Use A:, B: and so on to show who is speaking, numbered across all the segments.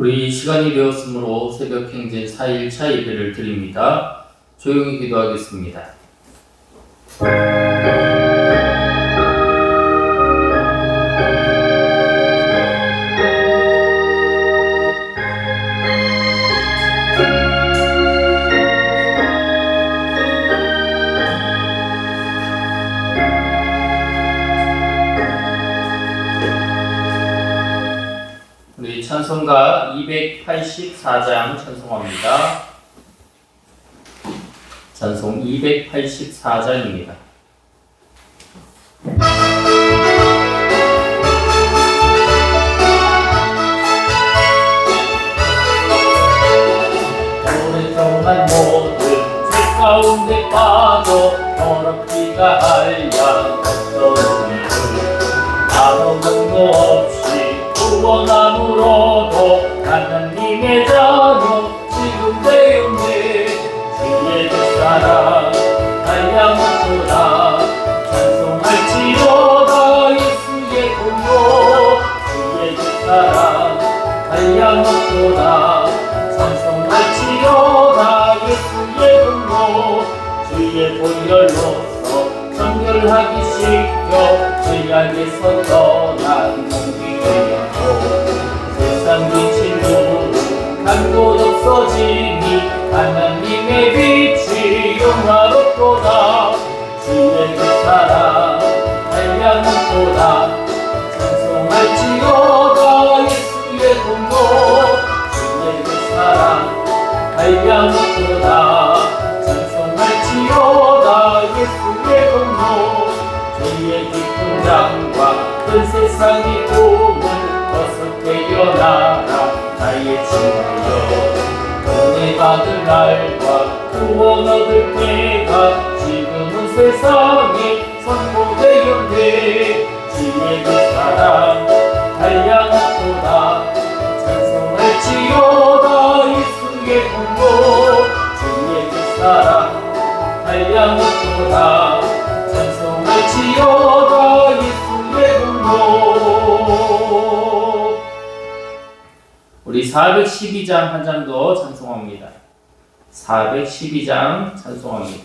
A: 우리 시간이 되었으므로 새벽 행진 4일차 예배를 드립니다. 조용히 기도하겠습니다. 우리 찬송가 284장 찬송합니다. 찬송 284장입니다. 오랫동안 모든 죄 가운데 빠져 더럽기가 한량했던 우리를 아무 근거 없이 구원함으로도 하나님의 자녀 지금 되었네. 주의 그 사랑 한량없도다 찬송할지어다 예수의 공로. 주의 그 사랑 한량없도다 찬송할지어다 예수의 공로. 주의 보혈로서 정결하기 시켜 죄악에서 떠난 몸이 되었고 세상 빛이 간 곳 없어지니 하나님의 빛이 영화롭도다. 주의 그 사랑 한량없도다 찬송할지어다 예수의 공로. 주의 그 사랑 한량없도다 찬송할지어다 예수의 공로. 주의 깊은 땅과 큰 세상의 꿈을 벗어 깨어나라 나의 친구여. 은혜 받을 날과 구원 얻을 때가 지금은 세상에 선포되었네. 주의 그 사랑 한량없도다 찬송할지어다 예수의 공로. 주의 그 사랑 한량없도다 찬송할지어다 예수의 공로. 우리 412장 한 장 더 찬송합니다. 412장 찬송합니다.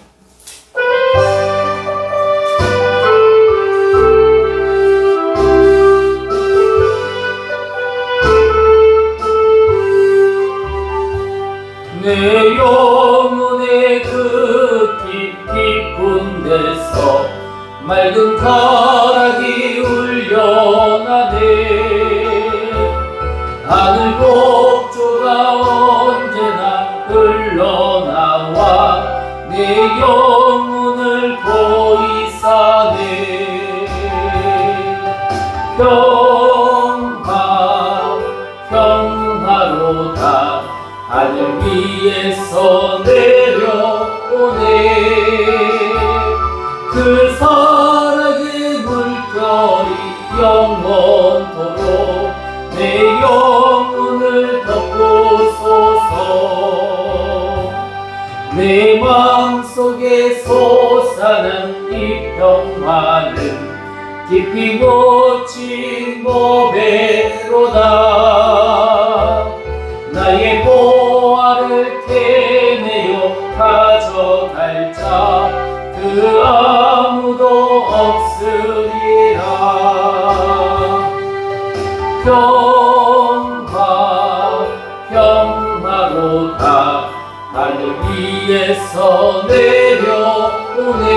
A: 내 영혼의 그 깊은 데서 맑은 가락이 울려나네. 하늘 복조가 언제나 흘러나와 내 영혼을 보이사네. 평화로다 하늘 위에서 내려오네. 그 사랑의 물결이 영원토록 내 영혼을 덮고소서. 내 마음속에 솟아난 이 평화는 깊이 묻힌 보배로다. 나의 보화를 캐내어 가져갈 자 그 아무도 없으리라. 평화로다 하늘 위에서 내려오네.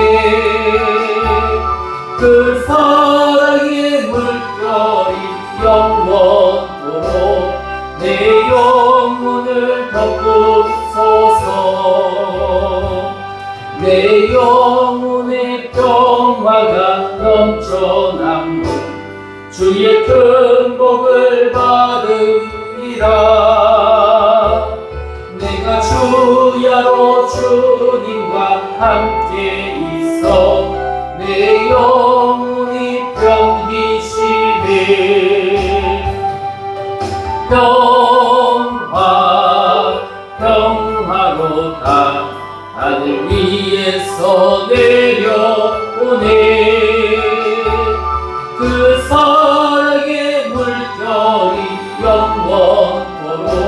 A: 그 사랑의 물결이 영원토록 내 영혼을 덮고소서. 내 영혼의 평화가 넘쳐난 주의 큰 복을 받으리라. 내가 주야로 주님과 함께 있어 내 영혼이 병기시네. 평화로다 하늘 위에서 내려오네. 그 사랑의 물결이 영원토록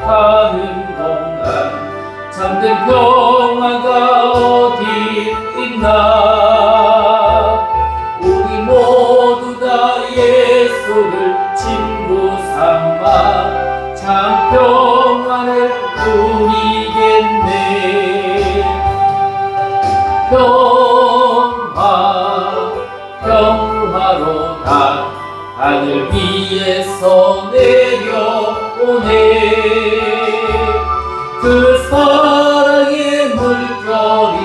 A: 가는 동안 잠든 평화가 어디 있나. 우리 모두 다 예수를 친구 삼아 참 평화를 누리겠네. 평화로 다 하늘 위에서 내려오네. 그 사랑의 물결이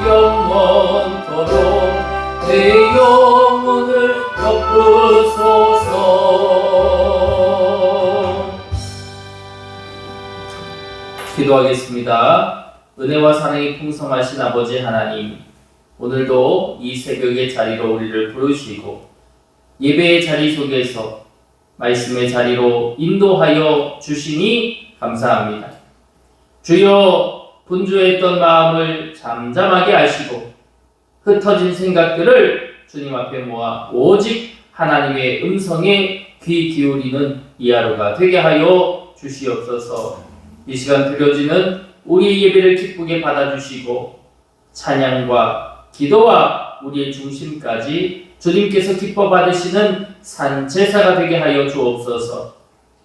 A: 영원토록 내 영혼을 덮으소서. 기도하겠습니다. 은혜와 사랑이 풍성하신 아버지 하나님, 오늘도 이 새벽의 자리로 우리를 부르시고 예배의 자리 속에서 말씀의 자리로 인도하여 주시니 감사합니다. 주여, 분주했던 마음을 잠잠하게 하시고 흩어진 생각들을 주님 앞에 모아 오직 하나님의 음성에 귀 기울이는 이 하루가 되게 하여 주시옵소서. 이 시간 드려지는 우리의 예배를 기쁘게 받아주시고 찬양과 기도와 우리의 중심까지 주님께서 기뻐 받으시는 산 제사가 되게 하여 주옵소서.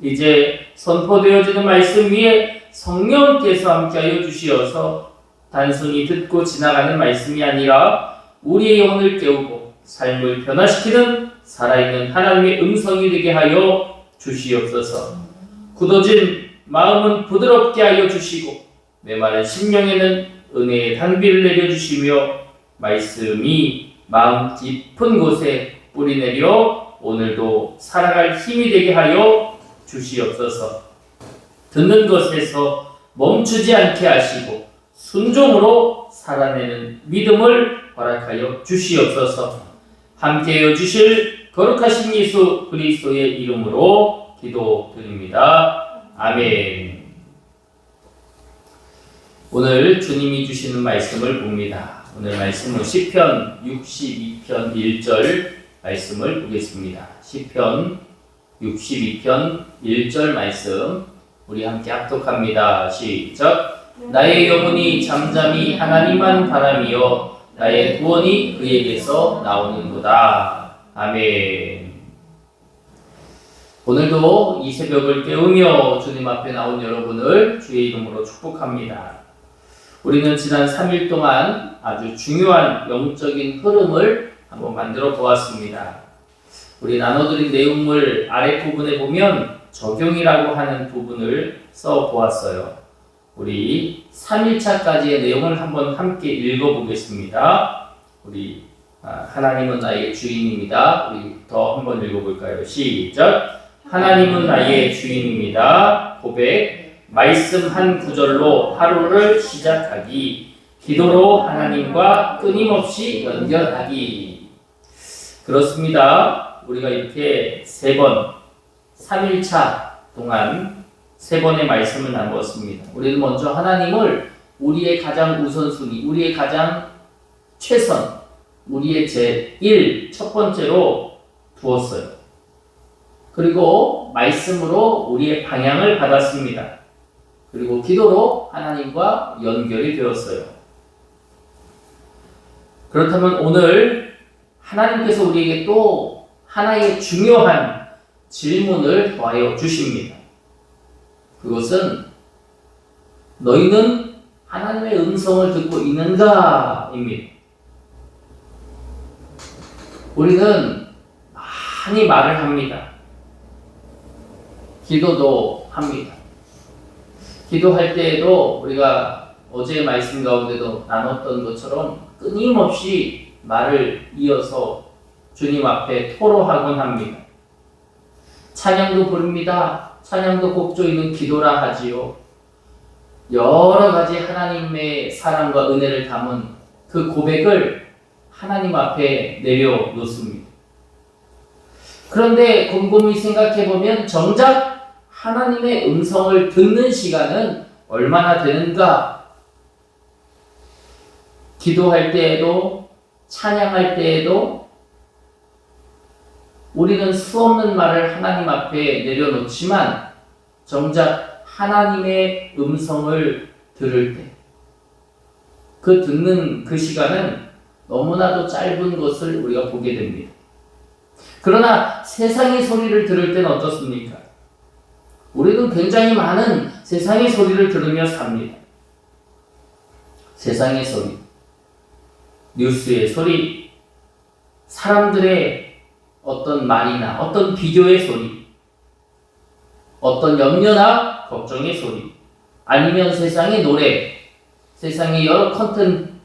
A: 이제 선포되어지는 말씀 위에 성령께서 함께하여 주시어서 단순히 듣고 지나가는 말씀이 아니라 우리의 영혼을 깨우고 삶을 변화시키는 살아있는 하나님의 음성이 되게 하여 주시옵소서. 굳어진 마음은 부드럽게 하여 주시고 메마른 심령에는 은혜의 단비를 내려주시며 말씀이 마음 깊은 곳에 뿌리내려 오늘도 살아갈 힘이 되게 하여 주시옵소서. 듣는 것에서 멈추지 않게 하시고 순종으로 살아내는 믿음을 허락하여 주시옵소서. 함께하여 주실 거룩하신 예수 그리스도의 이름으로 기도드립니다. 아멘. 오늘 주님이 주시는 말씀을 봅니다. 오늘 말씀은 시편 62편 1절 말씀을 보겠습니다. 시편 62편 1절 말씀 우리 함께 합독합니다. 시작. 나의 영혼이 잠잠히 하나님만 바라며 나의 구원이 그에게서 나오는도다. 아멘. 오늘도 이 새벽을 깨우며 주님 앞에 나온 여러분을 주의 이름으로 축복합니다. 우리는 지난 3일 동안 아주 중요한 영적인 흐름을 한번 만들어 보았습니다. 우리 나눠드린 내용을 아랫부분에 보면 적용이라고 하는 부분을 써 보았어요. 우리 3일차까지의 내용을 한번 함께 읽어보겠습니다. 우리 하나님은 나의 주인입니다. 우리부터 한번 읽어볼까요? 시작. 하나님은 나의 주인입니다. 고백. 말씀 한 구절로 하루를 시작하기. 기도로 하나님과 끊임없이 연결하기. 그렇습니다. 우리가 이렇게 3번, 3일차 동안 3번의 말씀을 나누었습니다. 우리는 먼저 하나님을 우리의 가장 우선순위, 우리의 가장 최선, 우리의 제1, 첫 번째로 두었어요. 그리고 말씀으로 우리의 방향을 받았습니다. 그리고 기도로 하나님과 연결이 되었어요. 그렇다면 오늘 하나님께서 우리에게 또 하나의 중요한 질문을 더하여 주십니다. 그것은 너희는 하나님의 음성을 듣고 있는가? 입니다. 우리는 많이 말을 합니다. 기도도 합니다. 기도할 때에도 우리가 어제의 말씀 가운데도 나눴던 것처럼 끊임없이 말을 이어서 주님 앞에 토로하곤 합니다. 찬양도 부릅니다. 찬양도 곡 조이는 기도라 하지요. 여러 가지 하나님의 사랑과 은혜를 담은 그 고백을 하나님 앞에 내려놓습니다. 그런데 곰곰이 생각해보면 정작 하나님의 음성을 듣는 시간은 얼마나 되는가? 기도할 때에도 찬양할 때에도 우리는 수없는 말을 하나님 앞에 내려놓지만 정작 하나님의 음성을 들을 때, 그 듣는 그 시간은 너무나도 짧은 것을 우리가 보게 됩니다. 그러나 세상의 소리를 들을 때는 어떻습니까? 우리는 굉장히 많은 세상의 소리를 들으며 삽니다. 세상의 소리, 뉴스의 소리, 사람들의 어떤 말이나 어떤 비교의 소리, 어떤 염려나 걱정의 소리, 아니면 세상의 노래, 세상의 여러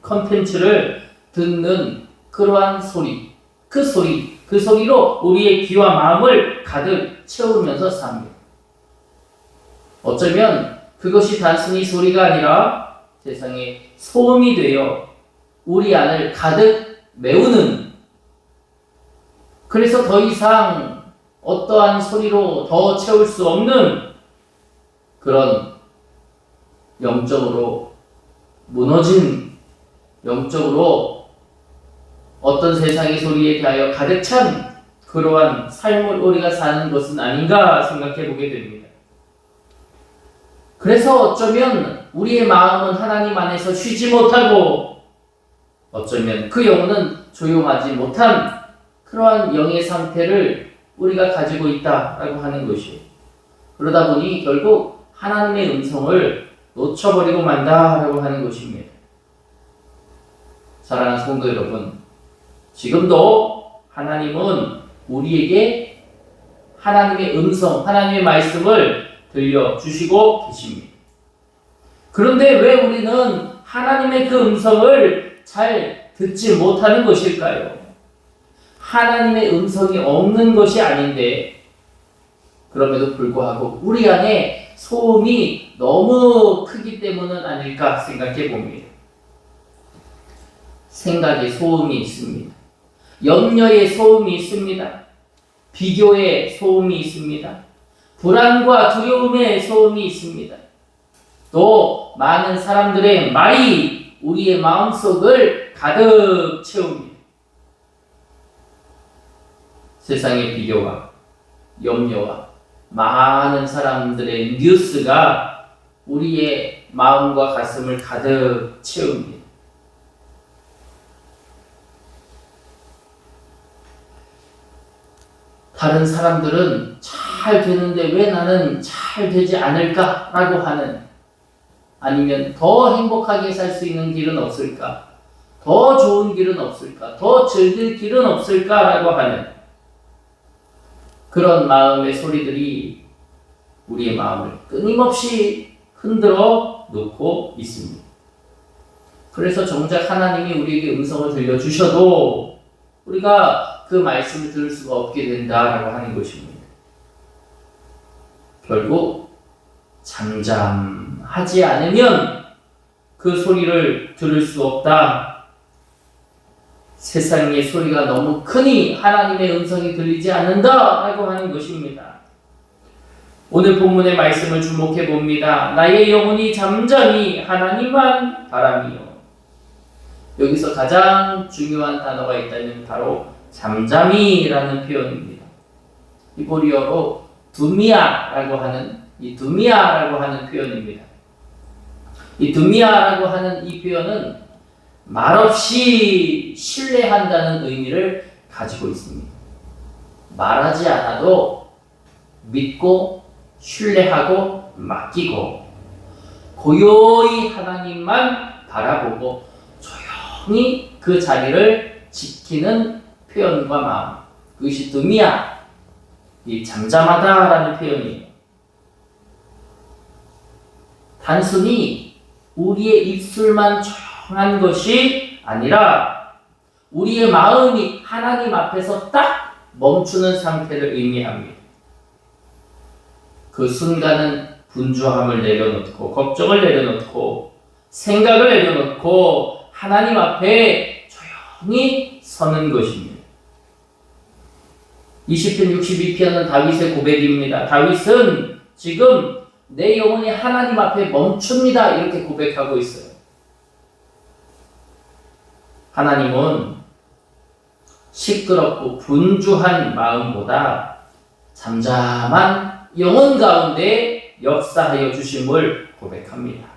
A: 컨텐츠를 듣는 그러한 소리, 그 소리로 우리의 귀와 마음을 가득 채우면서 삽니다. 어쩌면 그것이 단순히 소리가 아니라 세상의 소음이 되어 우리 안을 가득 메우는, 그래서 더 이상 어떠한 소리로 더 채울 수 없는 그런 영적으로 무너진, 영적으로 어떤 세상의 소리에 대하여 가득 찬 그러한 삶을 우리가 사는 것은 아닌가 생각해 보게 됩니다. 그래서 어쩌면 우리의 마음은 하나님 안에서 쉬지 못하고, 어쩌면 그 영혼은 조용하지 못한 그러한 영의 상태를 우리가 가지고 있다라고 하는 것이에요. 그러다 보니 결국 하나님의 음성을 놓쳐버리고 만다라고 하는 것입니다. 사랑하는 성도 여러분, 지금도 하나님은 우리에게 하나님의 음성, 하나님의 말씀을 들려주시고 계십니다. 그런데 왜 우리는 하나님의 그 음성을 잘 듣지 못하는 것일까요? 하나님의 음성이 없는 것이 아닌데, 그럼에도 불구하고 우리 안에 소음이 너무 크기 때문은 아닐까 생각해 봅니다. 생각의 소음이 있습니다. 염려의 소음이 있습니다. 비교의 소음이 있습니다. 불안과 두려움의 소음이 있습니다. 또 많은 사람들의 말이 우리의 마음속을 가득 채웁니다. 세상의 비교와 염려와 많은 사람들의 뉴스가 우리의 마음과 가슴을 가득 채웁니다. 다른 사람들은 잘 되는데 왜 나는 잘 되지 않을까라고 하는, 아니면 더 행복하게 살 수 있는 길은 없을까? 더 좋은 길은 없을까? 더 즐길 길은 없을까라고 하는 그런 마음의 소리들이 우리의 마음을 끊임없이 흔들어 놓고 있습니다. 그래서 정작 하나님이 우리에게 음성을 들려주셔도 우리가 그 말씀을 들을 수가 없게 된다라고 하는 것입니다. 결국 잠잠하지 않으면 그 소리를 들을 수 없다. 세상의 소리가 너무 크니 하나님의 음성이 들리지 않는다라고 하는 것입니다. 오늘 본문의 말씀을 주목해 봅니다. 나의 영혼이 잠잠히 하나님만 바라미요. 여기서 가장 중요한 단어가 있다면 바로 잠잠히라는 표현입니다. 히브리어로 두미아라고 하는 표현입니다. 이 두미아라고 하는 이 표현은 말없이 신뢰한다는 의미를 가지고 있습니다. 말하지 않아도 믿고 신뢰하고 맡기고 고요히 하나님만 바라보고 조용히 그 자리를 지키는 표현과 마음, 그것이 두미아, 이 잠잠하다라는 표현이에요. 단순히 우리의 입술만 조용한 것이 아니라 우리의 마음이 하나님 앞에서 딱 멈추는 상태를 의미합니다. 그 순간은 분주함을 내려놓고 걱정을 내려놓고 생각을 내려놓고 하나님 앞에 조용히 서는 것입니다. 20편 62편은 다윗의 고백입니다. 다윗은 지금 내 영혼이 하나님 앞에 멈춥니다. 이렇게 고백하고 있어요. 하나님은 시끄럽고 분주한 마음보다 잠잠한 영혼 가운데 역사하여 주심을 고백합니다.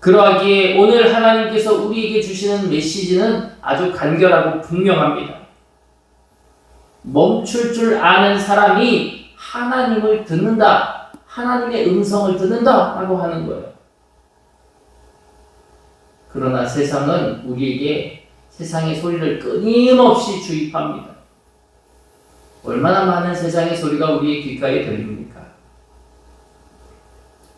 A: 그러하기에 오늘 하나님께서 우리에게 주시는 메시지는 아주 간결하고 분명합니다. 멈출 줄 아는 사람이 하나님을 듣는다, 하나님의 음성을 듣는다 라고 하는 거예요. 그러나 세상은 우리에게 세상의 소리를 끊임없이 주입합니다. 얼마나 많은 세상의 소리가 우리의 귓가에 들립니까?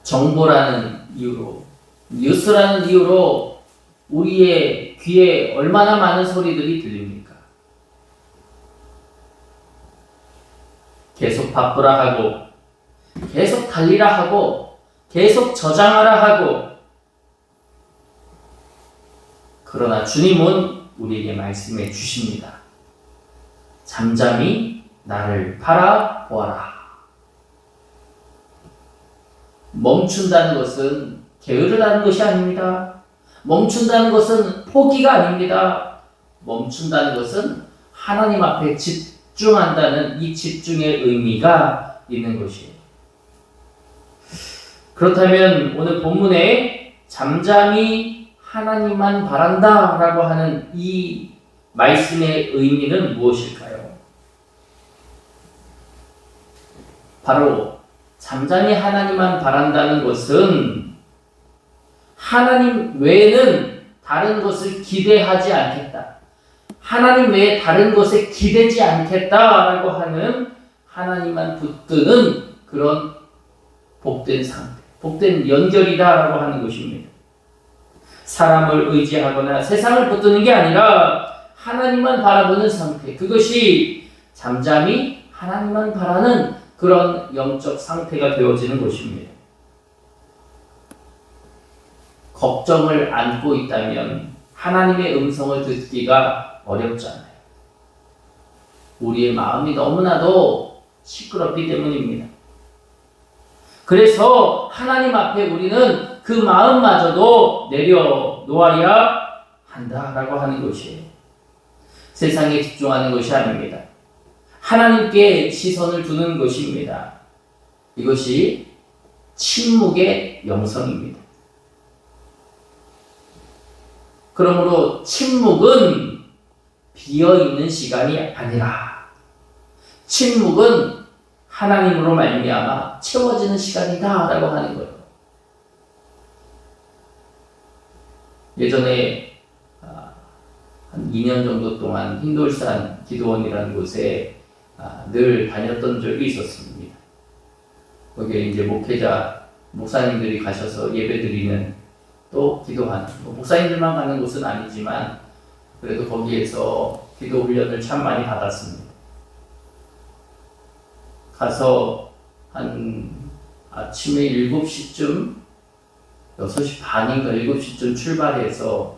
A: 정보라는 이유로, 뉴스라는 이유로 우리의 귀에 얼마나 많은 소리들이 들립니까? 계속 바쁘라 하고, 계속 달리라 하고, 계속 저장하라 하고, 그러나 주님은 우리에게 말씀해 주십니다. 잠잠히 나를 바라보아라. 멈춘다는 것은 게으르다는 것이 아닙니다. 멈춘다는 것은 포기가 아닙니다. 멈춘다는 것은 하나님 앞에 집중한다는 이 집중의 의미가 있는 것이에요. 그렇다면 오늘 본문에 잠잠히 하나님만 바란다 라고 하는 이 말씀의 의미는 무엇일까요? 바로 잠잠히 하나님만 바란다는 것은 하나님 외에는 다른 것을 기대하지 않겠다, 하나님 외에 다른 것에 기대지 않겠다라고 하는 하나님만 붙드는 그런 복된 상태, 복된 연결이다라고 하는 것입니다. 사람을 의지하거나 세상을 붙드는 게 아니라 하나님만 바라보는 상태, 그것이 잠잠히 하나님만 바라는 그런 영적 상태가 되어지는 것입니다. 걱정을 안고 있다면 하나님의 음성을 듣기가 어렵잖아요. 우리의 마음이 너무나도 시끄럽기 때문입니다. 그래서 하나님 앞에 우리는 그 마음마저도 내려놓아야 한다라고 하는 것이에요. 세상에 집중하는 것이 아닙니다. 하나님께 시선을 두는 것입니다. 이것이 침묵의 영성입니다. 그러므로 침묵은 비어있는 시간이 아니라 침묵은 하나님으로 말미암아 채워지는 시간이다 라고 하는 거예요. 예전에 한 2년 정도 동안 흰돌산 기도원이라는 곳에 늘 다녔던 적이 있었습니다. 거기에 이제 목사님들이 가셔서 예배드리는, 또 기도하는, 목사님들만 가는 곳은 아니지만 그래도 거기에서 기도 훈련을 참 많이 받았습니다. 가서 한 아침에 7시쯤, 6시 반인가 7시쯤 출발해서,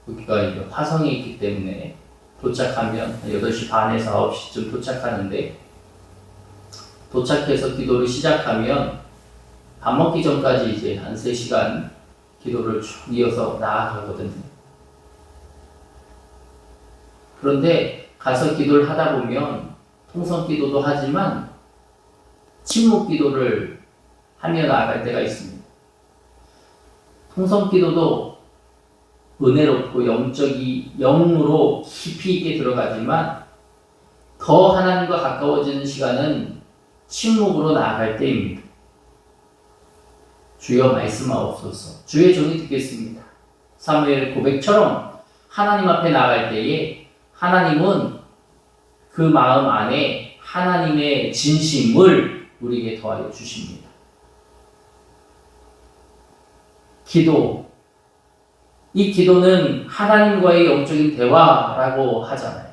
A: 거기가 이제 화성에 있기 때문에 도착하면 8시 반에서 9시쯤 도착하는데, 도착해서 기도를 시작하면 밥 먹기 전까지 이제 한 3시간 기도를 쭉 이어서 나아가거든요. 그런데 가서 기도를 하다 보면 통성 기도도 하지만 침묵 기도를 하며 나아갈 때가 있습니다. 통성 기도도 은혜롭고 영으로 깊이 있게 들어가지만 더 하나님과 가까워지는 시간은 침묵으로 나아갈 때입니다. 주여 말씀하옵소서. 주의 종이 듣겠습니다. 사무엘 고백처럼 하나님 앞에 나아갈 때에 하나님은 그 마음 안에 하나님의 진심을 우리에게 더하여 주십니다. 기도, 이 기도는 하나님과의 영적인 대화라고 하잖아요.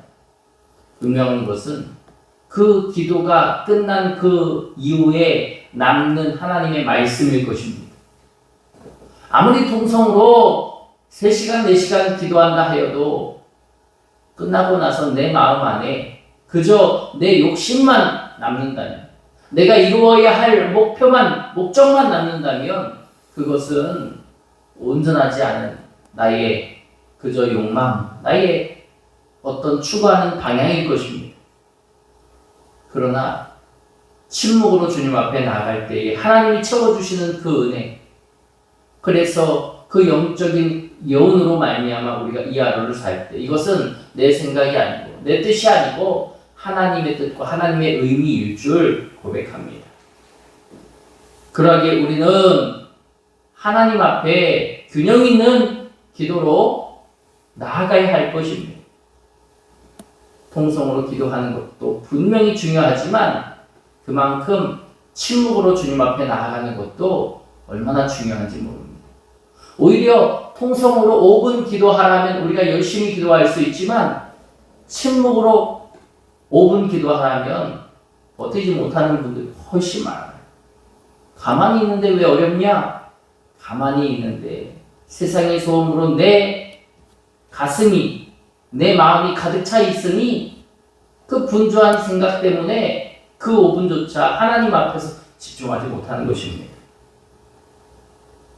A: 분명한 것은 그 기도가 끝난 그 이후에 남는 하나님의 말씀일 것입니다. 아무리 통성으로 3시간, 4시간 기도한다 하여도 끝나고 나서 내 마음 안에 그저 내 욕심만 남는다면, 내가 이루어야 할 목적만 남는다면 그것은 온전하지 않은 나의 그저 욕망, 나의 어떤 추구하는 방향일 것입니다. 그러나 침묵으로 주님 앞에 나아갈 때에 하나님이 채워주시는 그 은혜, 그래서 그 영적인 여운으로 말미암아 우리가 이 하루를 살 때 이것은 내 생각이 아니고 내 뜻이 아니고 하나님의 뜻과 하나님의 의미일 줄 고백합니다. 그러하게 우리는 하나님 앞에 균형 있는 기도로 나아가야 할 것입니다. 통성으로 기도하는 것도 분명히 중요하지만 그만큼 침묵으로 주님 앞에 나아가는 것도 얼마나 중요한지 모릅니다. 오히려 통성으로 5분 기도하라면 우리가 열심히 기도할 수 있지만 침묵으로 5분 기도하라면 버티지 못하는 분들이 훨씬 많아요. 가만히 있는데 왜 어렵냐? 가만히 있는데 세상의 소음으로 내 가슴이, 내 마음이 가득 차 있으니 그 분주한 생각 때문에 그 5분조차 하나님 앞에서 집중하지 못하는 것입니다.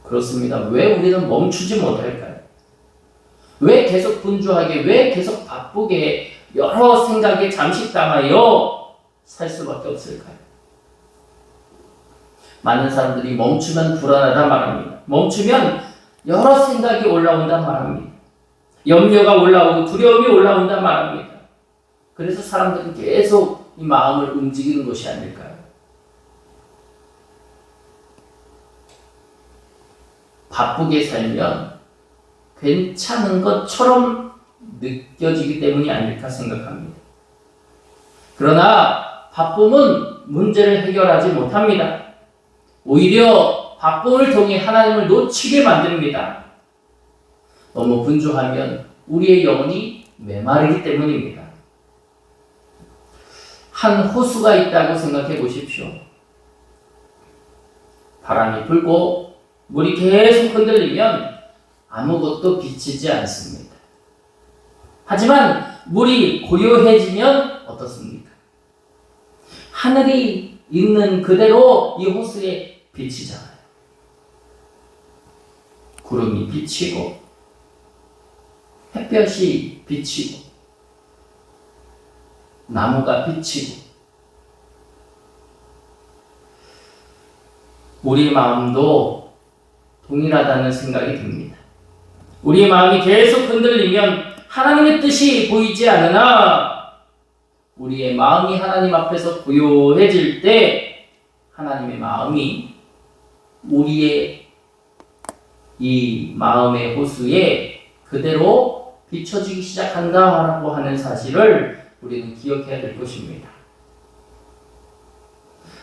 A: 그렇습니다. 왜 우리는 멈추지 못할까요? 왜 계속 분주하게, 왜 계속 바쁘게 여러 생각에 잠식당하여 살 수밖에 없을까요? 많은 사람들이 멈추면 불안하다 말합니다. 멈추면 여러 생각이 올라온다 말합니다. 염려가 올라오고 두려움이 올라온다 말합니다. 그래서 사람들은 계속 이 마음을 움직이는 것이 아닐까요? 바쁘게 살면 괜찮은 것처럼 느껴지기 때문이 아닐까 생각합니다. 그러나 바쁨은 문제를 해결하지 못합니다. 오히려 바쁨을 통해 하나님을 놓치게 만듭니다. 너무 분주하면 우리의 영혼이 메마르기 때문입니다. 한 호수가 있다고 생각해 보십시오. 바람이 불고 물이 계속 흔들리면 아무것도 비치지 않습니다. 하지만 물이 고요해지면 어떻습니까? 하늘이 있는 그대로 이 호수에 비치잖아요. 구름이 비치고 햇볕이 비치고 나무가 비치고 우리 마음도 동일하다는 생각이 듭니다. 우리의 마음이 계속 흔들리면 하나님의 뜻이 보이지 않으나 우리의 마음이 하나님 앞에서 고요해질 때 하나님의 마음이 우리의 이 마음의 호수에 그대로 비춰지기 시작한다라고 하는 사실을 우리는 기억해야 될 것입니다.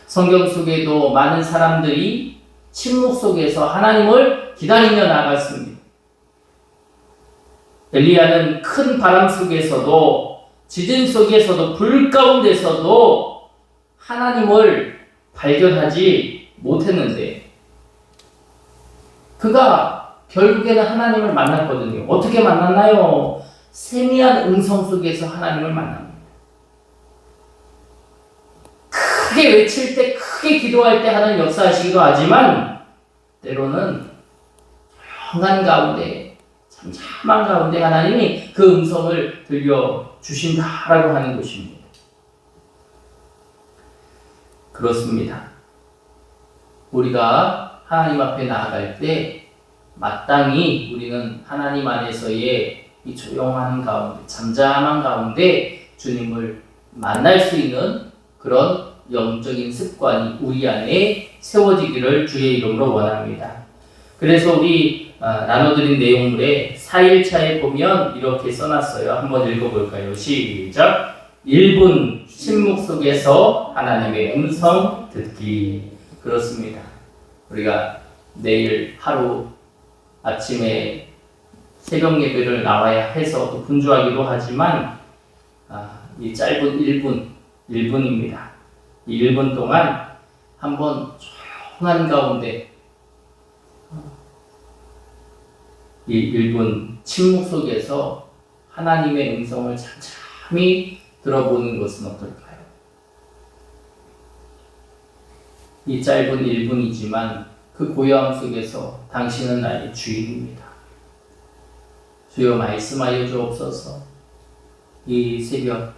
A: 성경 속에도 많은 사람들이 침묵 속에서 하나님을 기다리며 나갔습니다. 엘리야는 큰 바람 속에서도 지진 속에서도 불 가운데서도 하나님을 발견하지 못했는데 그가 결국에는 하나님을 만났거든요. 어떻게 만났나요? 세미한 음성 속에서 하나님을 만납니다. 크게 외칠 때, 크게 기도할 때 하는 역사하시기도 하지만 때로는 조용한 가운데, 잠잠한 가운데 하나님이 그 음성을 들려주신다라고 하는 것입니다. 그렇습니다. 우리가 하나님 앞에 나아갈 때 마땅히 우리는 하나님 안에서의 이 조용한 가운데, 잠잠한 가운데 주님을 만날 수 있는 그런 영적인 습관이 우리 안에 세워지기를 주의 이름으로 원합니다. 그래서 우리 나눠드린 내용물에 4일차에 보면 이렇게 써놨어요. 한번 읽어볼까요? 시작! 1분 침묵 속에서 하나님의 음성 듣기. 그렇습니다. 우리가 내일 하루 아침에 새벽 예배를 나와야 해서 또 분주하기도 하지만 이 짧은 1분입니다. 이 1분 동안 한번 조용한 가운데 이 1분 침묵 속에서 하나님의 음성을 잠잠히 들어보는 것은 어떨까요? 이 짧은 1분이지만 그 고요함 속에서 당신은 나의 주인입니다. 주여 말씀하여 주옵소서. 이 새벽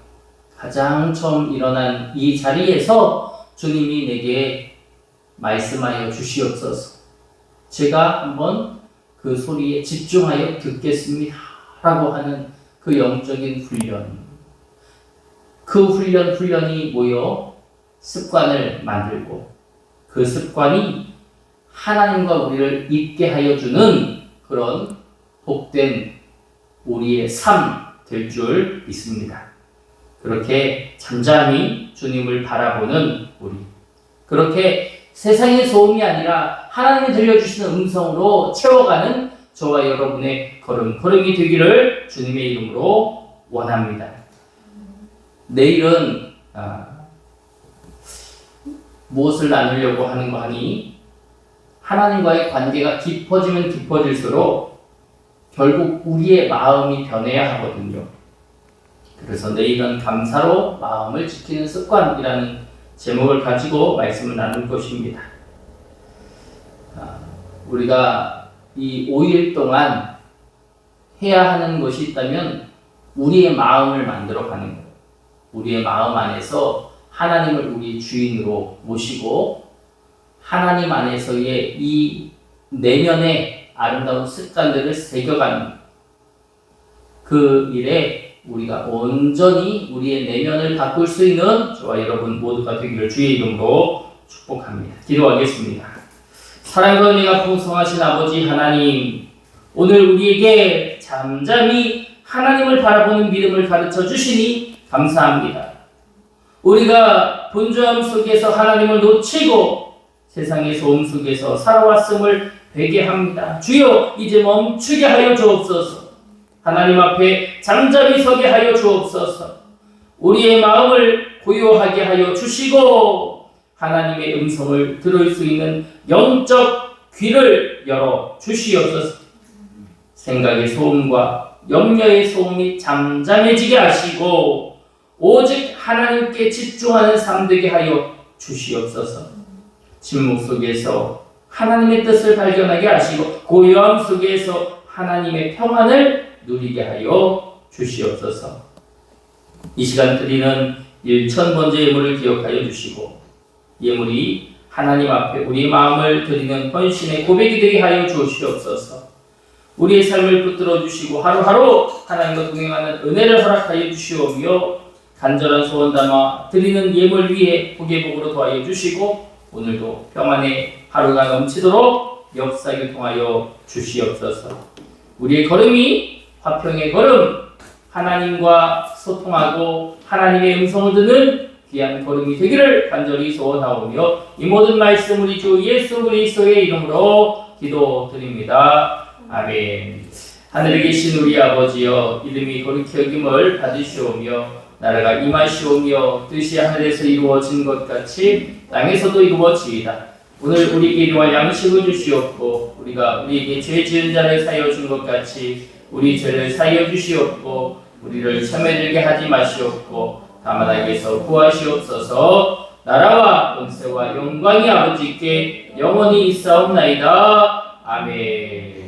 A: 가장 처음 일어난 이 자리에서 주님이 내게 말씀하여 주시옵소서. 제가 한번 그 소리에 집중하여 듣겠습니다. 라고 하는 그 영적인 훈련. 그 훈련이 모여 습관을 만들고 그 습관이 하나님과 우리를 있게 하여 주는 그런 복된 우리의 삶 될 줄 믿습니다. 그렇게 잠잠히 주님을 바라보는 우리. 그렇게 세상의 소음이 아니라 하나님이 들려주시는 음성으로 채워가는 저와 여러분의 걸음이 되기를 주님의 이름으로 원합니다. 내일은 무엇을 나누려고 하는 거 하니 하나님과의 관계가 깊어지면 깊어질수록 결국 우리의 마음이 변해야 하거든요. 그래서 내일은 감사로 마음을 지키는 습관이라는 제목을 가지고 말씀을 나눌 것입니다. 우리가 이 5일 동안 해야 하는 것이 있다면 우리의 마음을 만들어 가는 거예요. 우리의 마음 안에서 하나님을 우리 주인으로 모시고 하나님 안에서의 이 내면의 아름다운 습관들을 새겨가는 그 일에 우리가 온전히 우리의 내면을 바꿀 수 있는 저와 여러분 모두가 되기를 주의 이름으로 축복합니다. 기도하겠습니다. 사랑과 은혜가 풍성하신 아버지 하나님, 오늘 우리에게 잠잠히 하나님을 바라보는 믿음을 가르쳐 주시니 감사합니다. 우리가 분주함 속에서 하나님을 놓치고 세상의 소음 속에서 살아왔음을 회개합니다. 주여, 이제 멈추게 하여 주옵소서. 하나님 앞에 잠잠히 서게 하여 주옵소서. 우리의 마음을 고요하게 하여 주시고 하나님의 음성을 들을 수 있는 영적 귀를 열어 주시옵소서. 생각의 소음과 염려의 소음이 잠잠해지게 하시고 오직 하나님께 집중하는 삶 되게 하여 주시옵소서. 침묵 속에서 하나님의 뜻을 발견하게 하시고 고요함 속에서 하나님의 평안을 누리게 하여 주시옵소서. 이 시간 드리는 1000번째 예물을 기억하여 주시고 예물이 하나님 앞에 우리 마음을 드리는 헌신의 고백이 되게 하여 주시옵소서. 우리의 삶을 붙들어 주시고 하루하루 하나님과 동행하는 은혜를 허락하여 주시오며 간절한 소원 담아 드리는 예물 위에 복의 복으로 더하여 주시고 오늘도 평안의 하루가 넘치도록 역사를 통하여 주시옵소서. 우리의 걸음이 화평의 걸음, 하나님과 소통하고 하나님의 음성을 듣는 귀한 걸음이 되기를 간절히 소원하오며 이 모든 말씀 우리 주 예수 그리스도의 이름으로 기도드립니다. 아멘. 하늘에 계신 우리 아버지여, 이름이 거룩히 여김을 받으시오며 나라가 임하시오며 뜻이 하늘에서 이루어진 것 같이 땅에서도 이루어지이다. 오늘 우리에게 일용할 양식을 주시옵고 우리가 우리에게 죄 지은 자를 사하여 준 것 같이 우리 죄를 사하여 주시옵고 우리를 시험에 들게 하지 마시옵고 다만 악에서 구하시옵소서. 나라와 권세와 영광이 아버지께 영원히 있사옵나이다. 아멘.